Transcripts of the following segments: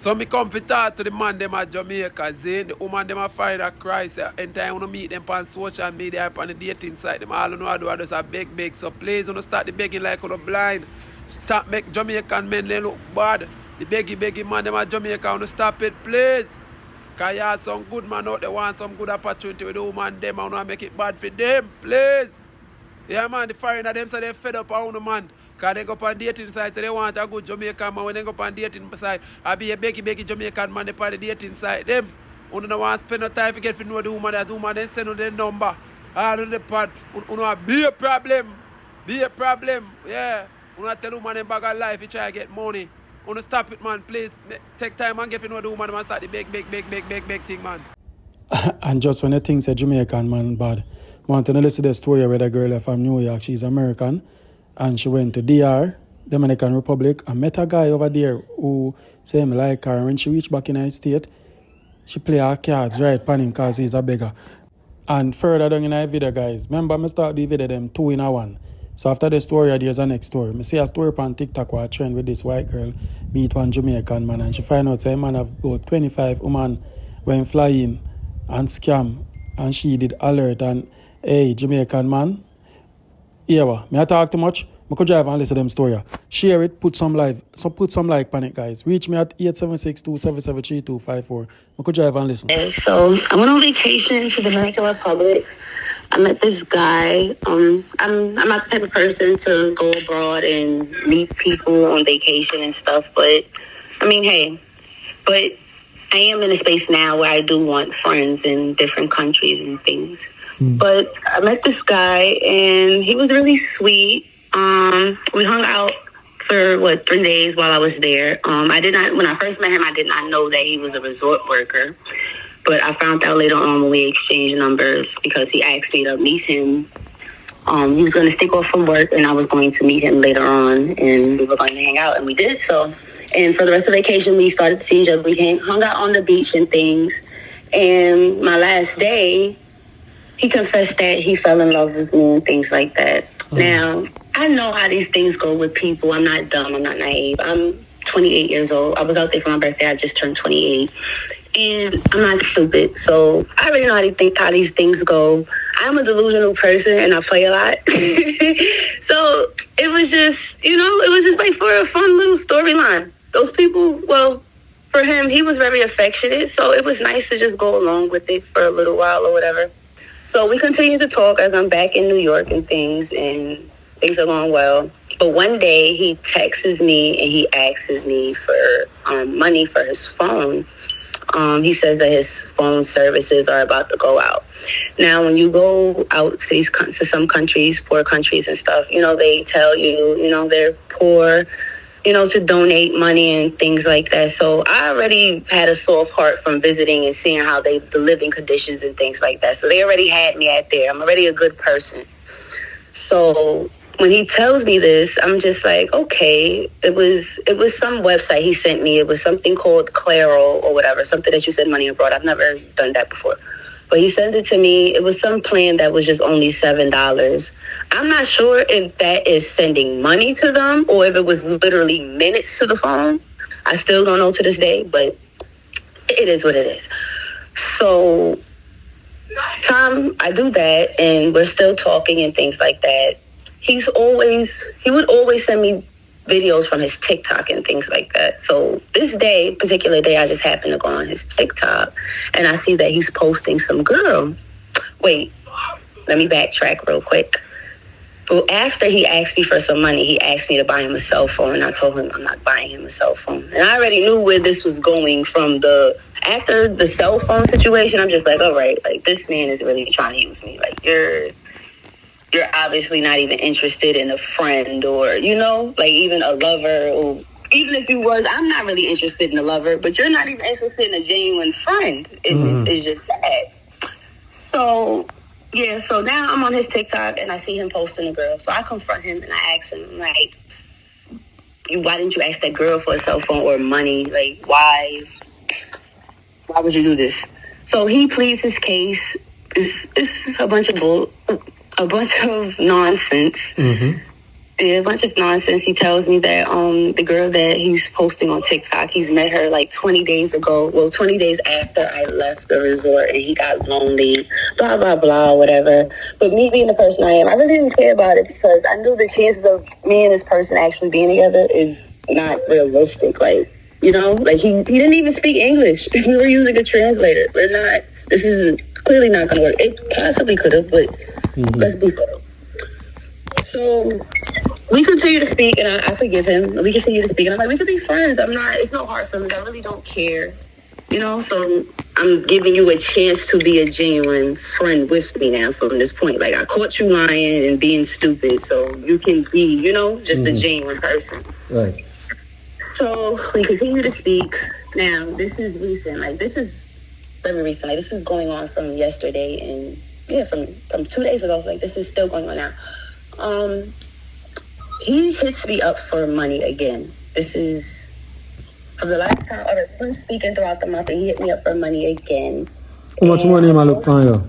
So me come to talk to the man them at Jamaica, Zane. The woman them a find a Christ. Anytime you meet them on social media, on the dating site, them all you know I do is a beg. So please, you start the begging like on blind. Stop make Jamaican men they look bad. The begging man them at Jamaica, you stop it, please. Cause you have some good man out there want some good opportunity with the woman them, and you make it bad for them, please. Yeah man, the foreigner them say they fed up on the man. Because they go on dating site, so they want a good Jamaican man. When they go on dating site, I be a begging Jamaican man on the dating site. Them, who don't want to spend no time to get to know the woman, that woman then send on their number. All on the pad, who know be a problem. Be a problem, yeah. Who not tell the woman them bag of life, you try to get money. Who not stop it, man, please. Take time and get to know the woman and start the big thing, man. And just when you think it's a Jamaican man bad, I want to listen to the story where the girl from New York, she's American. And she went to DR, Dominican Republic, and met a guy over there who said him like her. And when she reached back in her state, she play her cards right upon him because he's a beggar. And further down in her video, guys, remember I start the video them 2 in 1. So after the story, there's a next story. I see a story on TikTok where a trend with this white girl meet one Jamaican man, and she find out that man have about 25 women went flying and scam, and she did alert and hey, Jamaican man. Yeah, may I talk too much? I could drive and listen to them story. Share it, put some like on it, guys. Reach me at 876-277-3254. I could drive and listen. So I went on vacation to the Dominican Republic. I met this guy. I'm not the type of person to go abroad and meet people on vacation and stuff, but I mean, hey, but I am in a space now where I do want friends in different countries and things. But I met this guy, and he was really sweet. We hung out for, 3 days while I was there. When I first met him, I did not know that he was a resort worker. But I found out later on when we exchanged numbers because he asked me to meet him. He was going to stick off from work, and I was going to meet him later on, and we were going to hang out, and we did so. And for the rest of the vacation, we started to see each other. We hung out on the beach and things. And my last day, he confessed that he fell in love with me and things like that. Now, I know how these things go with people. I'm not dumb. I'm not naive. I'm 28 years old. I was out there for my birthday. I just turned 28. And I'm not stupid. So I already know how these things go. I'm a delusional person, and I play a lot. So it was just, like for a fun little storyline. Those people, well, for him, he was very affectionate. So it was nice to just go along with it for a little while or whatever. So we continue to talk as I'm back in New York and things are going well. But one day he texts me and he asks me for money for his phone. He says that his phone services are about to go out. Now, when you go out to some countries, poor countries and stuff, they tell you, they're poor, to donate money and things like that. So I already had a soft heart from visiting and seeing how the living conditions and things like that. So they already had me at there. I'm already a good person. So when he tells me this, I'm just like, okay, it was some website he sent me. It was something called Claro or whatever, something that you send money abroad. I've never done that before. But he sent it to me. It was some plan that was just only $7. I'm not sure if that is sending money to them or if it was literally minutes to the phone. I still don't know to this day, but it is what it is. So, Tom, I do that, and we're still talking and things like that. He would always send me videos from his TikTok and things like that. So this particular day, I just happened to go on his TikTok, and I see that he's posting some girl. Wait, let me backtrack real quick. But after he asked me for some money, he asked me to buy him a cell phone, and I told him I'm not buying him a cell phone. And I already knew where this was going from after the cell phone situation. I'm just like, all right, like this man is really trying to use me. Like you're obviously not even interested in a friend or, like even a lover, or even if you was, I'm not really interested in a lover, but you're not even interested in a genuine friend. It's just sad. So, yeah, so now I'm on his TikTok and I see him posting a girl. So I confront him and I ask him, like, why didn't you ask that girl for a cell phone or money? Like, why would you do this? So he pleads his case. It's a bunch of nonsense. Mm-hmm. Yeah, a bunch of nonsense. He tells me that the girl that he's posting on TikTok, he's met her like 20 days ago. Well, 20 days after I left the resort and he got lonely, blah, blah, blah, whatever. But me being the person I am, I really didn't care about it because I knew the chances of me and this person actually being together is not realistic. Like, you know, like he didn't even speak English. We were using a translator. This is clearly not going to work. It possibly could have, but let's be clear. So we continue to speak, and I forgive him. We continue to speak, and I'm like, we could be friends. It's no hard feelings. I really don't care. You know, so I'm giving you a chance to be a genuine friend with me now from this point. Like, I caught you lying and being stupid, so you can be, you know, just a genuine person. Right. So we continue to speak. Now, this is recent. Like, this is very recent. Like, this is going on from yesterday, and yeah, from 2 days ago. Like, this is still going on now. He hits me up for money again. This is from the last time we're speaking throughout the month, and he hit me up for money again. How much money am I looking for you?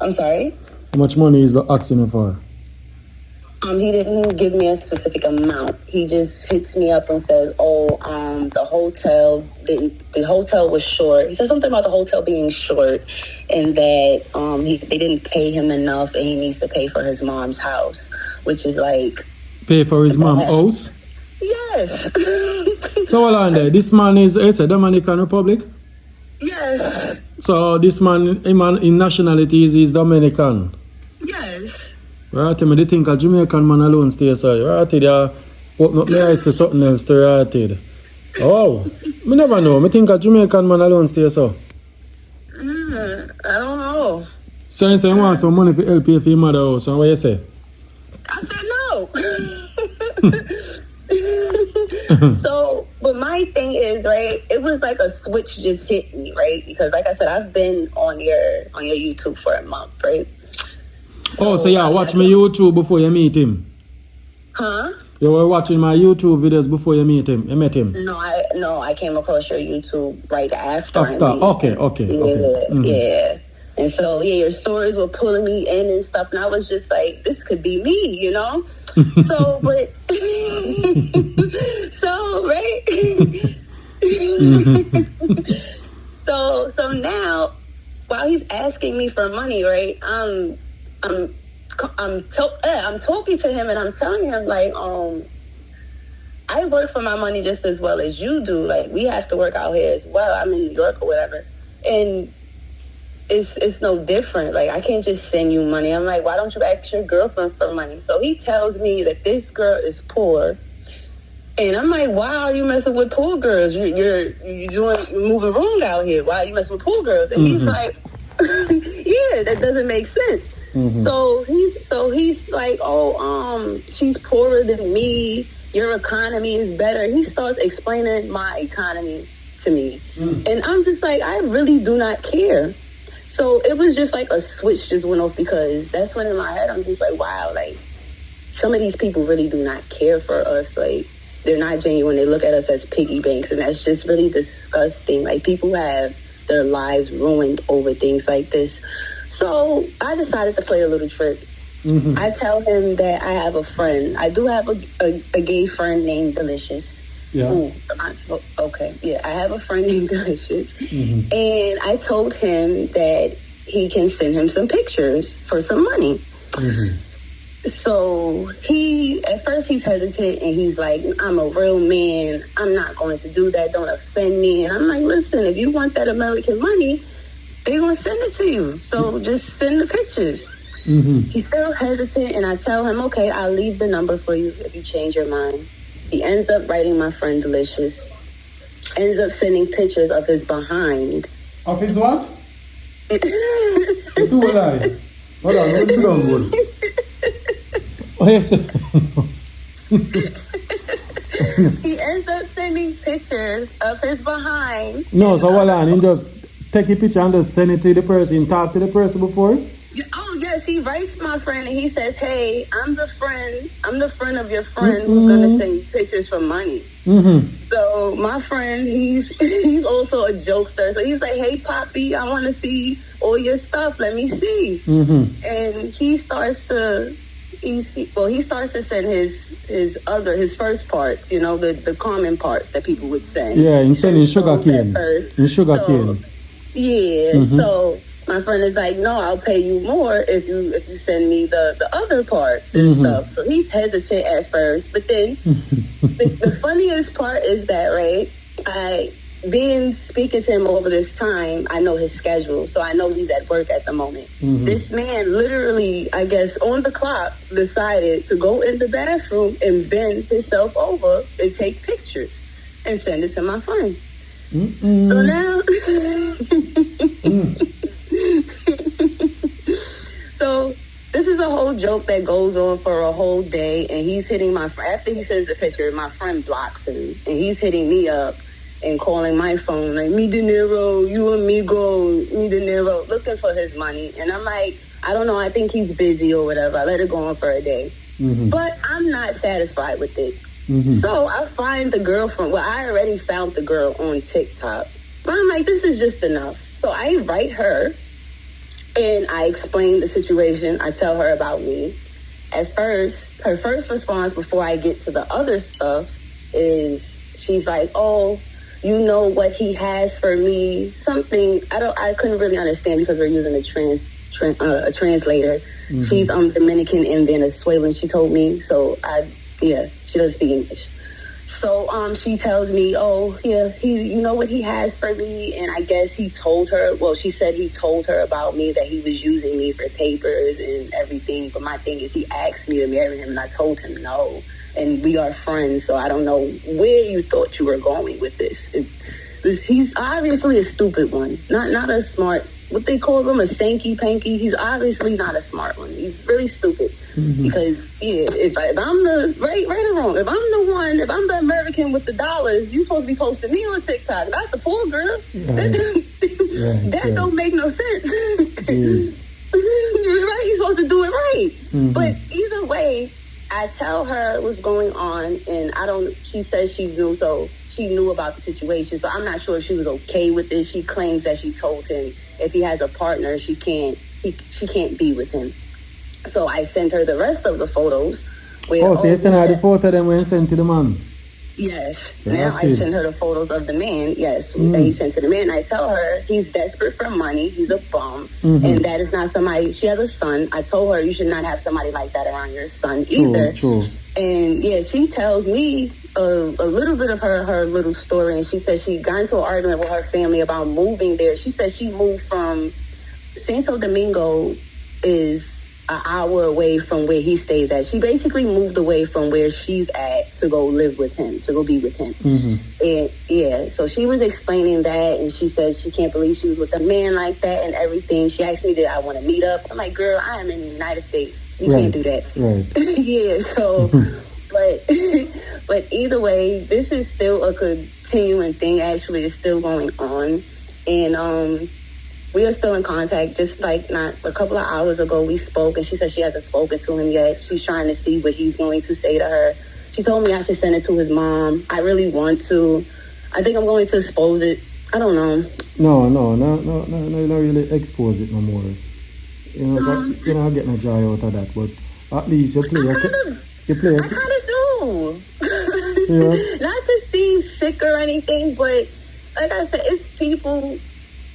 I'm sorry? How much money is the asking you for? He didn't give me a specific amount. He just hits me up and says, the hotel was short. He said something about the hotel being short and that they didn't pay him enough and he needs to pay for his mom's house, which is like... Pay for his mom's house? Yes. So hold on there. This man is a Dominican Republic? Yes. So this man in nationality is Dominican? Yes. Right, I think a Jamaican man alone stay aside. Right, they open up my eyes to something else to right. Oh, me never know. I think a Jamaican man alone stay aside. I don't know. So you say you want some money for help you for your mother house, so what you say? I said no. So, but my thing is, right, it was like a switch just hit me, right? Because like I said, I've been on your YouTube for a month, right? So yeah, watch my YouTube before you meet him. Huh? You were watching my YouTube videos before you met him. No, I came across your YouTube right after. Okay. Yeah. And so your stories were pulling me in and stuff, and I was just like, this could be me, you know. So, but so right. So now, while he's asking me for money, right? I'm talking to him and I'm telling him like, I work for my money just as well as you do. Like, we have to work out here as well. I'm in New York or whatever, and it's no different. Like, I can't just send you money. I'm like, why don't you ask your girlfriend for money? So he tells me that this girl is poor, and I'm like, why are you messing with poor girls? You're moving wrong out here. Why are you messing with poor girls? And he's like, yeah, that doesn't make sense. So he's like, she's poorer than me. Your economy is better. He starts explaining my economy to me. And I'm just like, I really do not care. So it was just like a switch just went off, because that's when in my head I'm just like, wow, like some of these people really do not care for us. Like, they're not genuine. They look at us as piggy banks, and that's just really disgusting. Like, people have their lives ruined over things like this. So I decided to play a little trick. I tell him that I have a friend. I do have a gay friend named Delicious. Yeah. I have a friend named Delicious. And I told him that he can send him some pictures for some money. So at first he's hesitant and he's like, I'm a real man. I'm not going to do that. Don't offend me. And I'm like, listen, if you want that American money, they're going to send it to you. So just send the pictures. He's still hesitant, and I tell him, okay, I'll leave the number for you if you change your mind. He ends up writing my friend Delicious. Ends up sending pictures of his behind. Of his what? Do a lie. Hold on, let's go on. Oh, yes. He ends up sending pictures of his behind. No, so hold on, he just take a picture and just send it to the person, talk to the person before? Oh, yes, he writes my friend and he says, hey, I'm the friend of your friend who's going to send you pictures for money. So my friend, he's also a jokester. So he's like, hey, Poppy, I want to see all your stuff. Let me see. And he starts to he starts to send his first parts, the common parts that people would send. Yeah, in sending sugar cane. In sugar cane. Yeah, so my friend is like, no, I'll pay you more if you send me the other parts and stuff. So he's hesitant at first, but then the funniest part is that, right, speaking to him over this time, I know his schedule, so I know he's at work at the moment. This man literally, I guess, on the clock, decided to go in the bathroom and bend himself over and take pictures and send it to my friend. So now, so this is a whole joke that goes on for a whole day, and he's hitting my friend. After he sends the picture, my friend blocks him, and he's hitting me up and calling my phone like, mi dinero, you amigo, mi dinero, looking for his money. And I'm like, I don't know, I think he's busy or whatever. I let it go on for a day. But I'm not satisfied with it. So I find the girl I already found the girl on TikTok. But I'm like, this is just enough. So I write her and I explain the situation. I tell her about me. At first, her first response before I get to the other stuff is she's like, oh, you know what he has for me, something I couldn't really understand because we're using a translator. She's Dominican and Venezuelan, she told me. So she doesn't speak English. So she tells me, oh yeah, you know what he has for me, and I guess he told her. Well, she said he told her about me, that he was using me for papers and everything. But my thing is, he asked me to marry him, and I told him no. And we are friends, so I don't know where you thought you were going with this. He's obviously a stupid one, not a smart. What they call him, a Sankey Panky. He's obviously not a smart one. He's really stupid. Because if I'm the right or wrong, if I'm the American with the dollars, you're supposed to be posting me on TikTok, not the poor girl. That don't make no sense. Right? You're supposed to do it right. But either way, I tell her what's going on, and she says she knew about the situation, so I'm not sure if she was okay with this. She claims that she told him if he has a partner, she can't be with him. So I sent her the rest of the photos. So you sent her the photo then when you sent to the man? Yes. Now I sent her the photos of the man, that he sent to the man. I tell her he's desperate for money, he's a bum, and that is not somebody. She has a son. I told her you should not have somebody like that around your son either. True. And she tells me a little bit of her little story, and she said she got into an argument with her family about moving there. She said she moved from Santo Domingo is an hour away from where he stays at. She basically moved away from where she's at to go live with him, to go be with him. And so she was explaining that, and she said she can't believe she was with a man like that and everything. She asked me, did I want to meet up? I'm like, girl, I am in the United States. You can't do that. Right. So, but either way, this is still a continuing thing. Actually, it's still going on. And we are still in contact. Just like not a couple of hours ago, we spoke, and she said she hasn't spoken to him yet. She's trying to see what he's going to say to her. She told me I should send it to his mom. I really want to. I think I'm going to expose it. I don't know. No, you don't really expose it no more. You're not getting a joy out of that, but at least you play. I kind of do. Serious? Not to seem sick or anything, but like I said, it's people.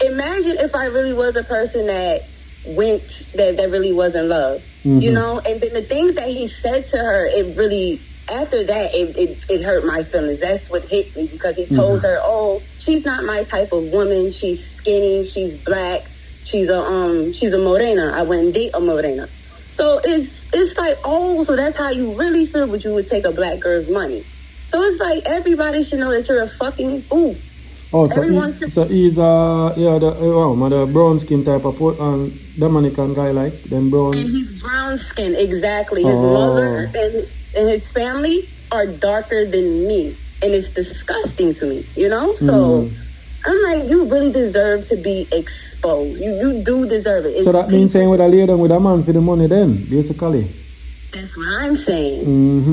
Imagine if I really was a person that really was in love, and then the things that he said to her, it really, after that, it hurt my feelings. That's what hit me, because he told her, oh, she's not my type of woman. She's skinny. She's black. She's a morena. I wouldn't date a morena. So it's like, oh, so that's how you really feel, but you would take a black girl's money. So it's like, everybody should know that you're a fucking fool. Oh, so he's the brown skin type of Dominican guy, like them brown. And he's brown skin, exactly. His mother and his family are darker than me, and it's disgusting to me, So I'm like, you really deserve to be exposed. You do deserve it. So that means saying with a lady with a man for the money, then basically. That's what I'm saying.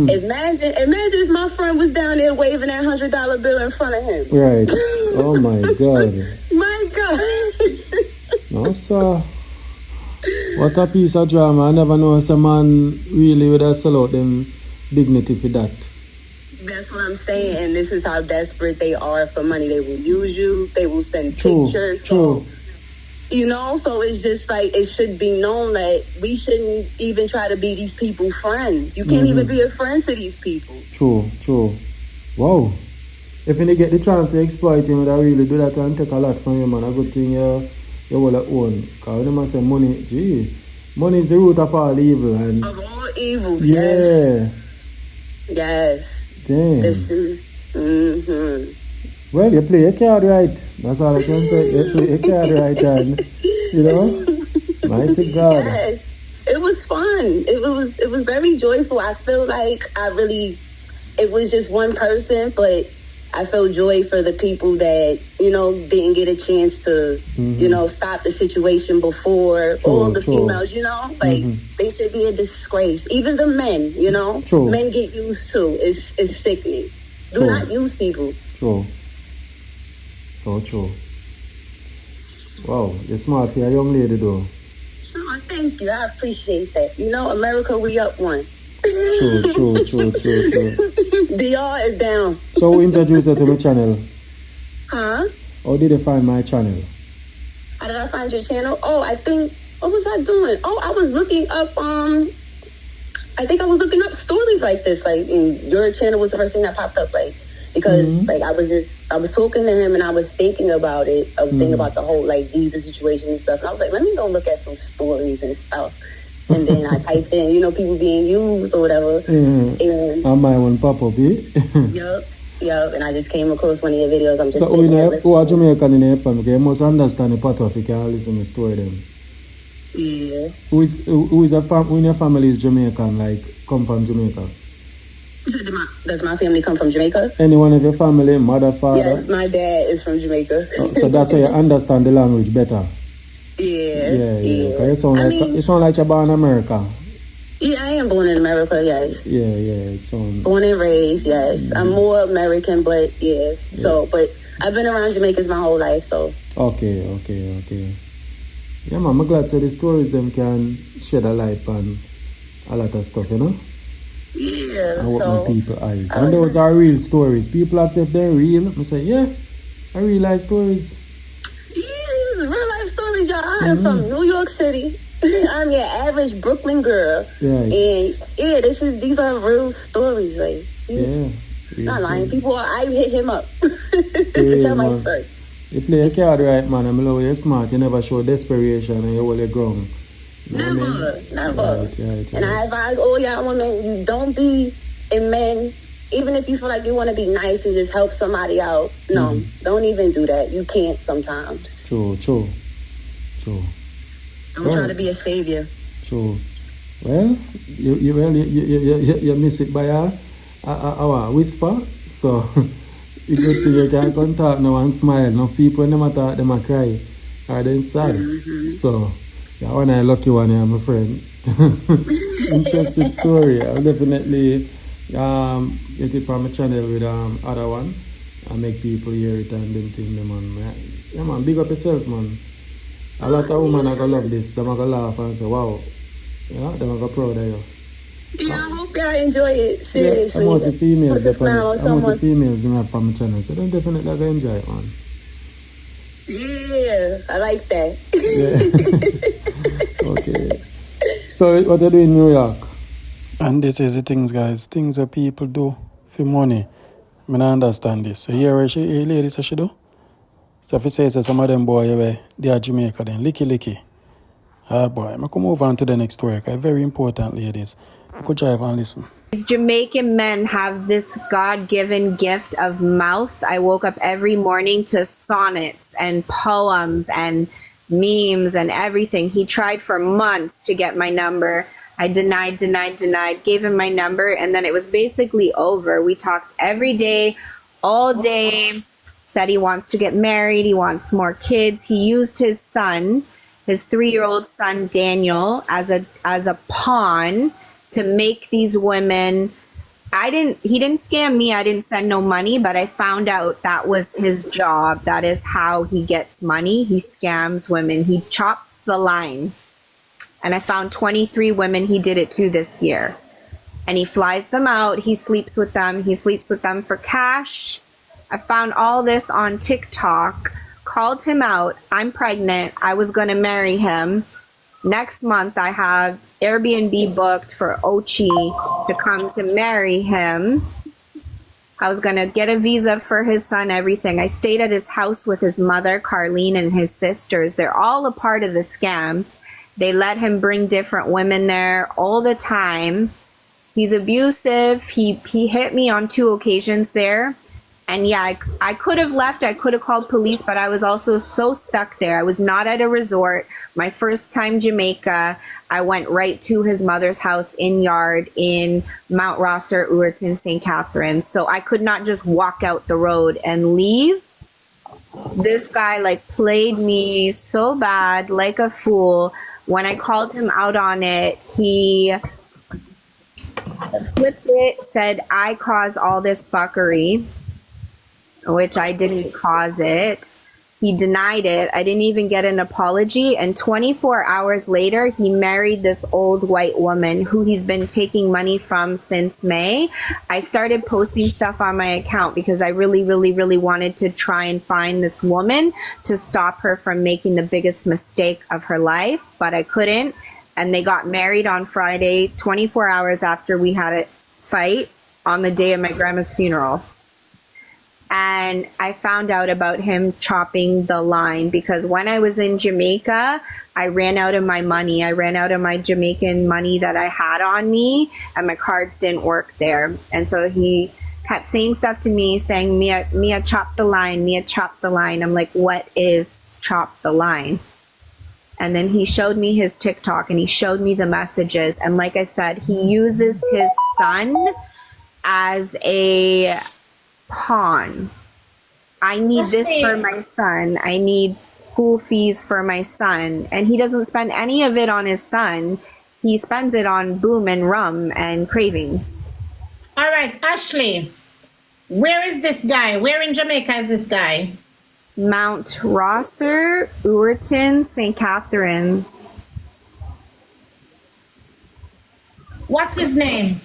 Imagine if my friend was down there waving that $100 bill in front of him. Right. Oh my God. My God. No, sir. What a piece of drama. I never know some man really would have sell out them dignity for that. That's what I'm saying, and this is how desperate they are for money. They will use you. They will send pictures. True. You know, so it's just like it should be known that we shouldn't even try to be these people friends. You can't even be a friend to these people. True. Wow. If you get the chance to exploit him, would I really do that and take a lot from you, man. A good thing you will own. Because when they say money is the root of all evil. And of all evil, yeah. Yes. Damn. Well, you play your card right. That's all I can say. You play your card right, and you know, mighty God. Yes, it was fun. It was very joyful. I feel like it was just one person, but I felt joy for the people that didn't get a chance to stop the situation before. All the females, like they should be a disgrace. Even the men, men get used too. It's sickening. Do not use people. True. So true. Wow, you're smart for a young lady though. Oh, thank you. I appreciate that. America, we up one. True. DR is down. So who introduced you to my channel? Huh? How did you find my channel? How did I find your channel? Oh, I think, what was I doing? Oh, I was looking up, I think I was looking up stories like this, like, and your channel was the first thing that popped up, like, because, like, I was talking to him and I was thinking about it. I was thinking about the whole, like, visa situation and stuff. And I was like, let me go look at some stories and stuff. And then I typed in, people being used or whatever. And I might want pop up, eh? Yup. And I just came across one of your videos. I'm just so who are Jamaican in your family? You must understand the part of it. You can listen to the story them. Yeah. Who in your family is Jamaican, like, come from Jamaica? Does my family come from Jamaica? Anyone of your family, mother, father? Yes, my dad is from Jamaica. So that's why you understand the language better. Yeah. You sound like you're born in America. Yeah, I am born in America, yes. Yeah. Born and raised, yes. I'm more American, but yeah. So, but I've been around Jamaica my whole life, so. Okay. Yeah, man, I'm glad that the stories them can shed a light on a lot of stuff, Yeah. I open people's eyes. And those are real stories. People that say if they're real, I say, yeah, are real life stories. Yeah, real life stories, y'all. I am from New York City. I'm your average Brooklyn girl. Right. And yeah, these are real stories, like. Not lying. People, I hit him up. Tell my story. You play your card right, man. I'm low, you're smart. You never show desperation and you hold your ground. Never. Right. And I advise all y'all women, you don't be a man, even if you feel like you want to be nice and just help somebody out. No, don't even do that. You can't sometimes. True. Don't try to be a savior. True. Well, you miss it by a whisper. So you good thing you can come talk now and smile. No people never talk, them a cry or they sad. So that one I lucky one here, my friend. Interesting story. I'll definitely get it from my channel with other one and make people hear it and them think them man. Yeah man, big up yourself, man. A lot of women are gonna love this. Them are gonna laugh and say, wow. Yeah, them are gonna proud of you. Yeah, I hope y'all enjoy it. Seriously. I'm also females in my family channel, so they definitely gonna enjoy it, man. Yeah, I like that. Yeah. Okay. So what you do in New York? And this is the things, guys. Things that people do for money. I mean, I understand this. So here where lady says she do? So if you say some of them boy they are Jamaica then licky. Boy, I come move on to the next story. Okay? Very important, ladies. I could drive and listen. Jamaican men have this God-given gift of mouth. I woke up every morning to sonnets and poems and memes and everything. He tried for months to get my number. I denied, gave him my number, and then it was basically over. We talked every day, all day, said he wants to get married, he wants more kids. He used his son, his 3-year-old son, Daniel, as a pawn to make these women. He didn't scam me. I didn't send no money, but I found out that was his job. That is how he gets money. He scams women. He chops the line. And I found 23 women he did it to this year. And he flies them out. He sleeps with them. He sleeps with them for cash. I found all this on TikTok, called him out. I'm pregnant. I was going to marry him. Next month, I have Airbnb booked for Ochi to come to marry him. I was going to get a visa for his son, everything. I stayed at his house with his mother, Carlene, and his sisters. They're all a part of the scam. They let him bring different women there all the time. He's abusive. He hit me on 2 occasions there. And yeah, I could have left. I could have called police, but I was also so stuck there. I was not at a resort. My first time Jamaica, I went right to his mother's house in yard in Mount Rosser, Uwerton, St. Catharines. So I could not just walk out the road and leave. This guy like played me so bad, like a fool. When I called him out on it, he flipped it, said I caused all this fuckery, which I didn't cause it. He denied it. I didn't even get an apology. And 24 hours later, he married this old white woman who he's been taking money from since May. I started posting stuff on my account because I really, really, really wanted to try and find this woman to stop her from making the biggest mistake of her life, but I couldn't. And they got married on Friday, 24 hours after we had a fight on the day of my grandma's funeral. And I found out about him chopping the line because when I was in Jamaica, I ran out of my money. I ran out of my Jamaican money that I had on me, and my cards didn't work there. And so he kept saying stuff to me, saying, Mia, chop the line, Mia, chop the line. I'm like, what is chop the line? And then he showed me his TikTok and he showed me the messages. And like I said, he uses his son as a pawn. I need this for my son. I need school fees for my son. And he doesn't spend any of it on his son. He spends it on boom and rum and cravings. All right, Ashley, where is this guy? Where in Jamaica is this guy? Mount Rosser, Uwerton, St. Catharines. What's his name?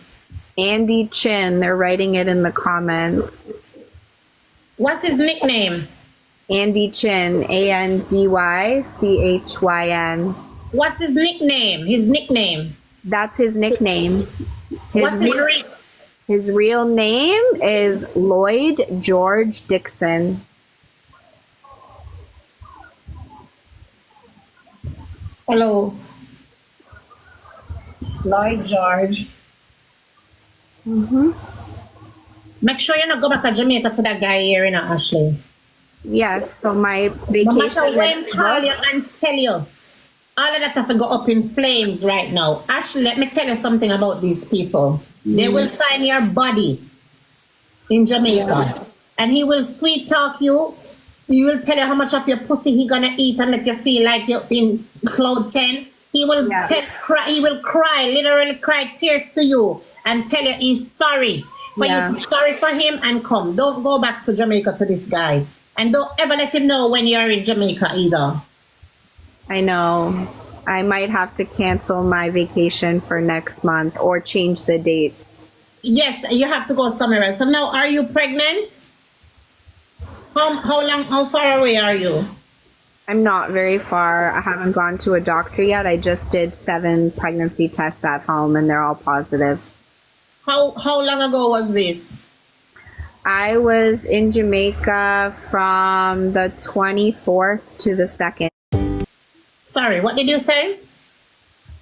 Andy Chin. They're writing it in the comments. What's his nickname? Andy Chin. ANDYCHYN. What's his nickname? His nickname. That's his nickname. His real name is Lloyd George Dixon. Hello. Lloyd George. Make sure you not go back to Jamaica to that guy here, Ashley. Yes, so my vacation. No matter when call you and tell you, all of that have to go up in flames right now. Ashley, let me tell you something about these people. They will find your body in Jamaica, and he will sweet talk you. He will tell you how much of your pussy he gonna eat and let you feel like you're in cloud 10. He will cry. He will cry, literally cry tears to you and tell you he's sorry for you to sorry for him and come. Don't go back to Jamaica to this guy, and don't ever let him know when you're in Jamaica either. I know. I might have to cancel my vacation for next month or change the dates. Yes, you have to go somewhere else. So now, are you pregnant? How far away are you? I'm not very far. I haven't gone to a doctor yet. I just did 7 pregnancy tests at home and they're all positive. How long ago was this? I was in Jamaica from the 24th to the 2nd. Sorry, what did you say?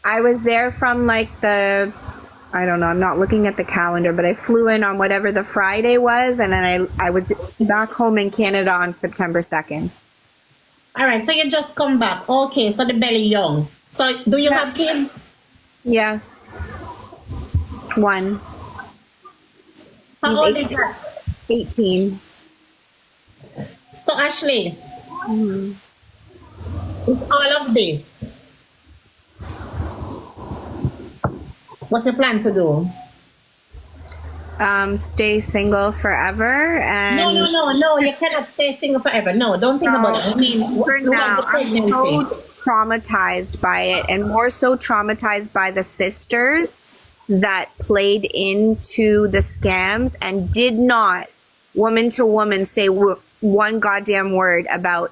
I was there from like I don't know, I'm not looking at the calendar, but I flew in on whatever the Friday was, and then I was back home in Canada on September 2nd. All right, so you just come back. Okay, so the belly young. So do you have kids? Yes. 1. How old is that? 18. So Ashley, with all of this, what's your plan to do? Stay single forever and No, you cannot stay single forever. No, don't think about it. I mean, for towards now, the pregnancy. traumatized by it, and more so traumatized by the sisters that played into the scams and did not, woman to woman, say one goddamn word about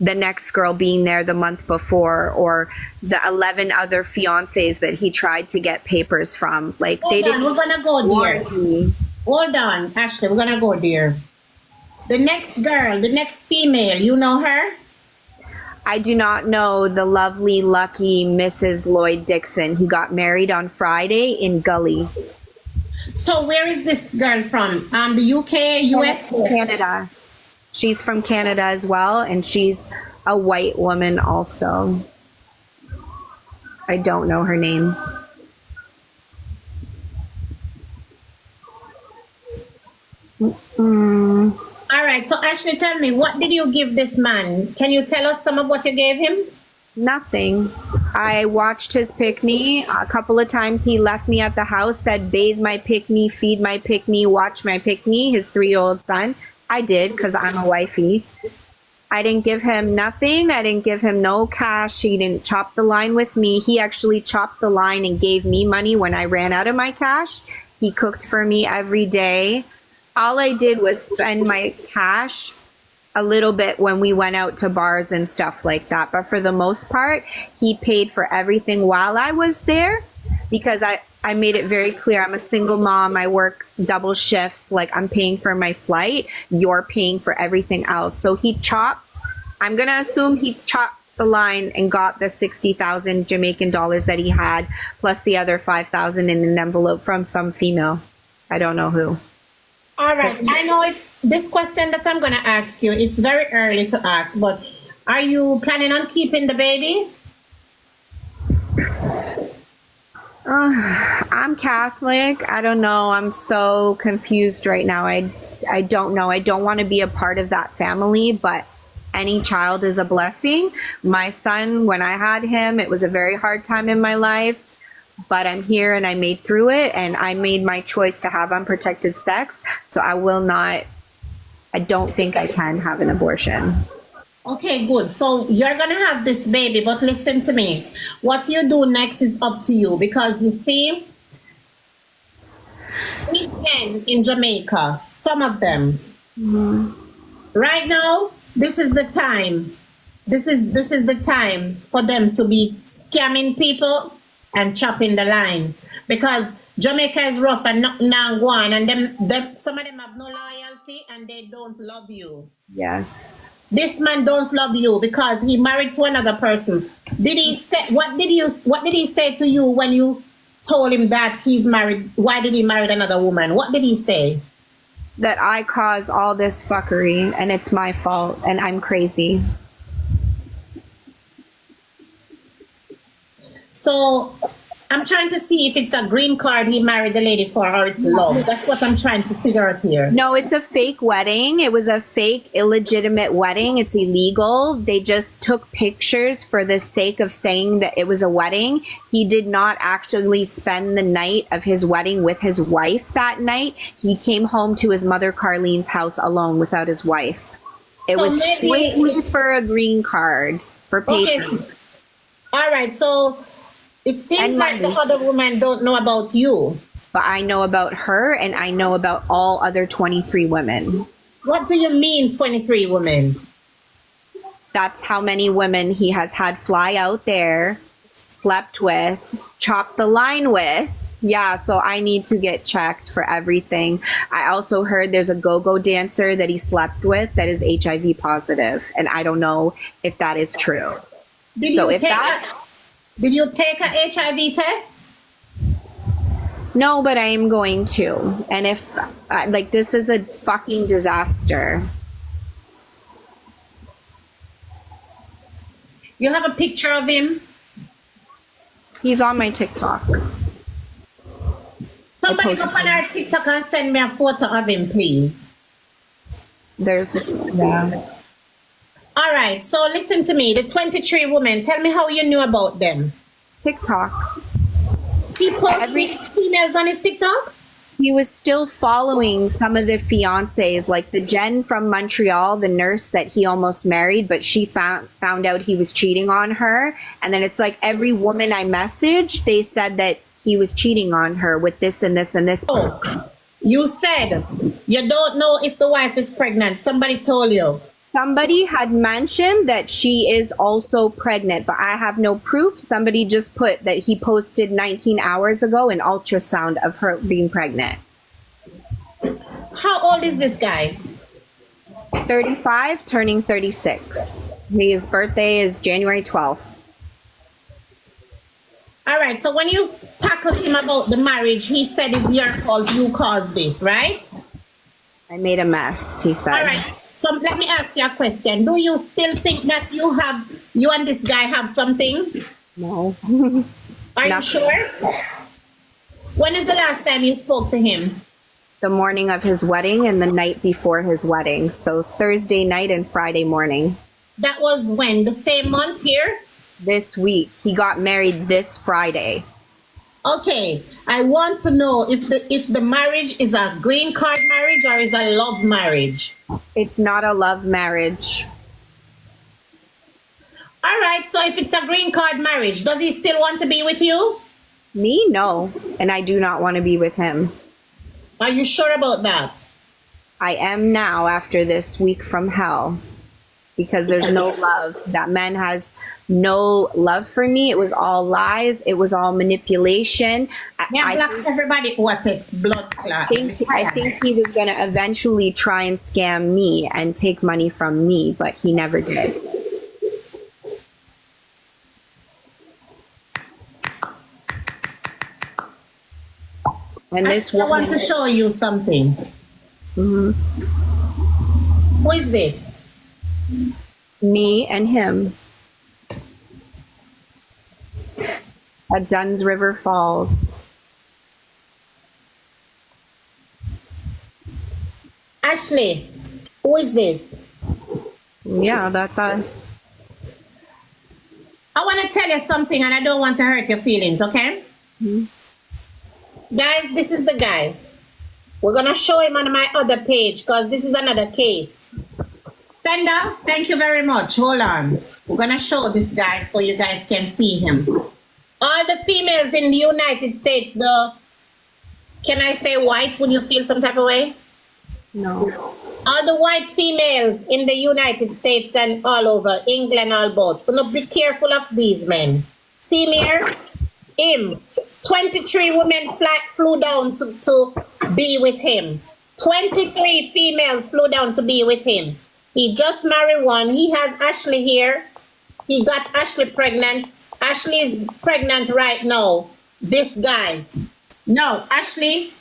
the next girl being there the month before, or the 11 other fiancés that he tried to get papers from. Like, they didn't. We're gonna go there. Hold on, Ashley, we're gonna go there. The next girl, the next female, you know her? I do not know the lovely, lucky Mrs. Lloyd Dixon. He got married on Friday in Gully. So where is this girl from? The UK, US? Canada. She's from Canada as well, and she's a white woman also. I don't know her name. All right, so Ashley, tell me, what did you give this man? Can you tell us some of what you gave him? Nothing. I watched his pick-me. A couple of times he left me at the house, said, bathe my pick-me, feed my pick-me, watch my pick-me, his 3-year-old son. I did, because I'm a wifey. I didn't give him nothing. I didn't give him no cash. He didn't chop the line with me. He actually chopped the line and gave me money when I ran out of my cash. He cooked for me every day. All I did was spend my cash a little bit when we went out to bars and stuff like that. But for the most part, he paid for everything while I was there, because I made it very clear I'm a single mom. I work double shifts. Like, I'm paying for my flight. You're paying for everything else. So he chopped. I'm going to assume he chopped the line and got the 60,000 Jamaican dollars that he had, plus the other 5,000 in an envelope from some female. I don't know who. All right. I know it's this question that I'm going to ask you. It's very early to ask, but are you planning on keeping the baby? I'm Catholic. I don't know. I'm so confused right now. I don't know. I don't want to be a part of that family, but any child is a blessing. My son, when I had him, it was a very hard time in my life, but I'm here and I made through it, and I made my choice to have unprotected sex. So I don't think I can have an abortion. Okay, good. So you're going to have this baby, but listen to me. What you do next is up to you, because you see, these men in Jamaica, some of them, right now, this is the time. This is the time for them to be scamming people and chopping the line, because Jamaica is rough and not now one, and them some of them have no loyalty and they don't love you. Yes. This man don't love you because he married to another person. Did he say what did he say to you when you told him that he's married? Why did he marry another woman? What did he say? That I caused all this fuckery and it's my fault and I'm crazy. So I'm trying to see if it's a green card he married the lady for, or it's love. That's what I'm trying to figure out here. No, it's a fake wedding. It was a fake, illegitimate wedding. It's illegal. They just took pictures for the sake of saying that it was a wedding. He did not actually spend the night of his wedding with his wife that night. He came home to his mother Carlene's house alone without his wife. It was strictly for a green card, for papers. Okay. All right, so it seems like the other women don't know about you. But I know about her and I know about all other 23 women. What do you mean 23 women? That's how many women he has had fly out there, slept with, chopped the line with. Yeah, so I need to get checked for everything. I also heard there's a go-go dancer that he slept with that is HIV positive, and I don't know if that is true. Did you take a HIV test? No, but I am going to. And if, like, this is a fucking disaster. You have a picture of him? He's on my TikTok. Somebody go on our TikTok and send me a photo of him, please. Yeah. All right, so listen to me. The 23 women, tell me how you knew about them. TikTok. He posted females on his TikTok? he was still following some of the fiancés, like the Jen from Montreal, the nurse that he almost married, but she found out he was cheating on her. And then it's like every woman I messaged, they said that he was cheating on her with this and this and this. Oh, you said you don't know if the wife is pregnant. Somebody told you. Somebody had mentioned that she is also pregnant, but I have no proof. Somebody just put that he posted 19 hours ago an ultrasound of her being pregnant. How old is this guy? 35, turning 36. His birthday is January 12th. All right, so when you tackled him about the marriage, he said it's your fault, you caused this, right? I made a mess, he said. All right, so let me ask you a question. Do you still think that you and this guy have something? No. Are you sure? When is the last time you spoke to him? The morning of his wedding and the night before his wedding. So Thursday night and Friday morning. That was when? The same month here? This week. He got married this Friday. Okay, I want to know if the marriage is a green card marriage or is a love marriage. It's not a love marriage. All right, so if it's a green card marriage, does he still want to be with you? Me? No. And I do not want to be with him. Are you sure about that? I am now after this week from hell. Because there's no love. That man has no love for me. It was all lies. It was all manipulation. Yeah, blocks everybody what it's blood clot. I think he was going to eventually try and scam me and take money from me, but he never did. And this I want to show you something. Mm-hmm. Who is this? Me and him. At Dunn's River Falls. Ashley, who is this? Yeah, that's us. I want to tell you something and I don't want to hurt your feelings, okay? Mm-hmm. Guys, this is the guy. We're going to show him on my other page because this is another case. Sender, thank you very much. Hold on. We're going to show this guy so you guys can see him. All the females in the United States, can I say white? Would you feel some type of way? No. All the white females in the United States and all over, England, all about. Gonna be careful of these men. See me here? Him. 23 women flew down to be with him. 23 females flew down to be with him. He just married one. He has Ashley here. He got Ashley pregnant. Ashley is pregnant right now. This guy. No, Ashley,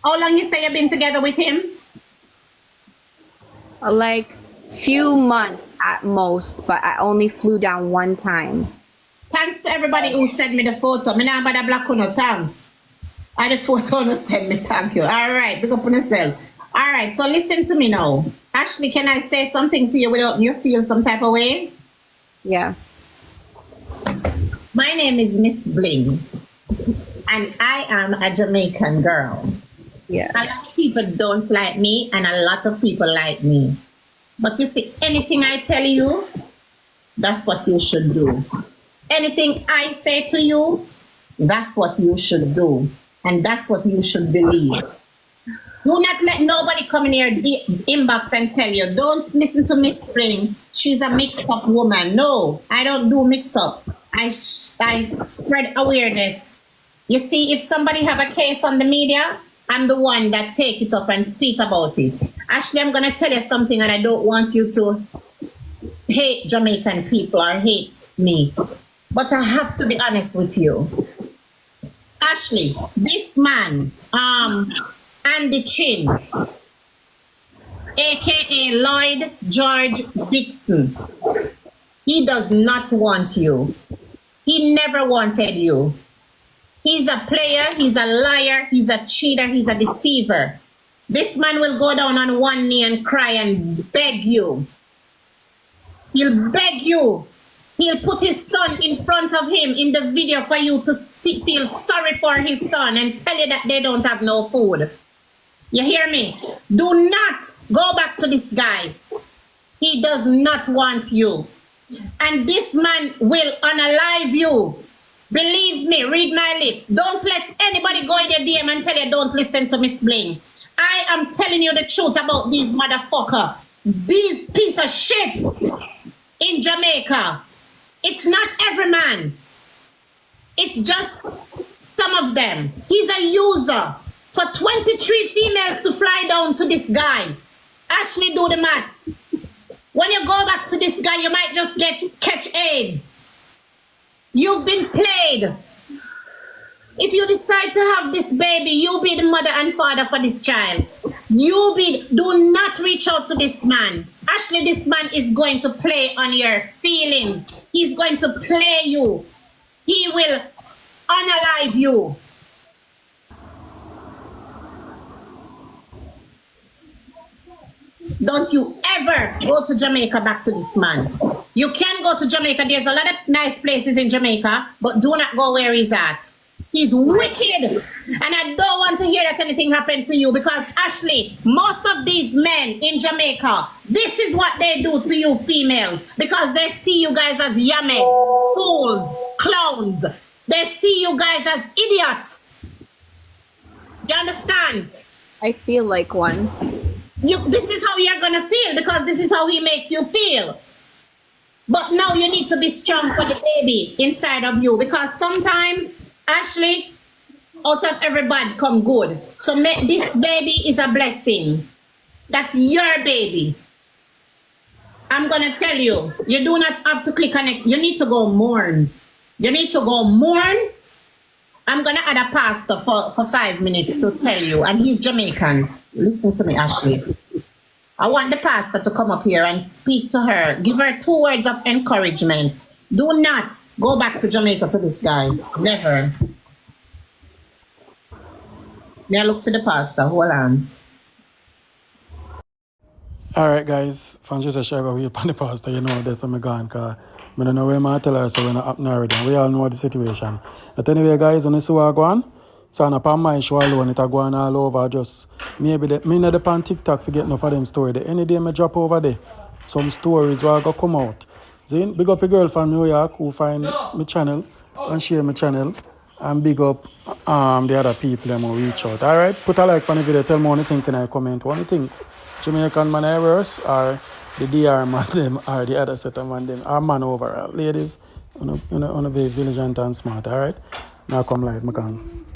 how long you say you've been together with him? Like few months at most, but I only flew down one time. Thanks to everybody who sent me the photo. Me now bother black no thanks. And the photo no send me thank you. All right, big up on yourself. All right, so listen to me now. Ashley, can I say something to you without you feel some type of way? Yes. My name is Miss Bling, and I am a Jamaican girl. Yes. A lot of people don't like me, and a lot of people like me. But you see, anything I tell you, that's what you should do. Anything I say to you, that's what you should do. And that's what you should believe. Do not let nobody come in your inbox and tell you, don't listen to Miss Spring. She's a mix-up woman. No, I don't do mix-up. I spread awareness. You see, if somebody have a case on the media, I'm the one that take it up and speak about it. Ashley, I'm going to tell you something, and I don't want you to hate Jamaican people or hate me. But I have to be honest with you. Ashley, this man, Andy Chin, aka Lloyd George Dixon, he does not want you. He never wanted you. He's a player, he's a liar, he's a cheater, he's a deceiver. This man will go down on one knee and cry and beg you. He'll beg you. He'll put his son in front of him in the video for you to feel sorry for his son and tell you that they don't have no food. You hear me? Do not go back to this guy. He does not want you. And this man will unalive you. Believe me, read my lips. Don't let anybody go in your DM and tell you don't listen to Miss Bling. I am telling you the truth about these motherfucker. These piece of shit in Jamaica. It's not every man. It's just some of them. He's a user. For 23 females to fly down to this guy. Ashley, do the maths. When you go back to this guy, you might just catch AIDS. You've been played. If you decide to have this baby, you be the mother and father for this child. Do not reach out to this man. Ashley, this man is going to play on your feelings. He's going to play you. He will unalive you. Don't you ever go to Jamaica back to this man. You can go to Jamaica. There's a lot of nice places in Jamaica, but do not go where he's at. He's wicked. And I don't want to hear that anything happened to you because, Ashley, most of these men in Jamaica, this is what they do to you females because they see you guys as yamen, fools, clowns. They see you guys as idiots. You understand? I feel like one. This is how you're gonna feel because this is how he makes you feel. But now you need to be strong for the baby inside of you because sometimes, Ashley, out of every bad come good. So this baby is a blessing. That's your baby. I'm gonna tell you, you do not have to click on it. You need to go mourn. You need to go mourn. I'm gonna add a pastor for 5 minutes to tell you, and he's Jamaican. Listen to me, Ashley. I want the pastor to come up here and speak to her. Give her 2 words of encouragement. Do not go back to Jamaica to this guy. Never. May I look for the pastor? Hold on. Alright guys, Francis share we upon the pastor, you know this I'm gone cause I don't know where I tell her so we're not up now already. We all know the situation. But anyway guys, when you see what I go on, so on upon my show alone, it go on all over just maybe me not upon TikTok forget enough of them story. Any day I drop over there, some stories will go come out. Then big up a girl from New York who find my channel and share my channel. And big up the other people them who reach out. Alright, put a like on the video, tell me what you think in a comment. What you think? Jamaican man are worse or the DR man them or the other set of man them or man overall. Ladies, on a very vigilant and smart, alright? Now come live, I can.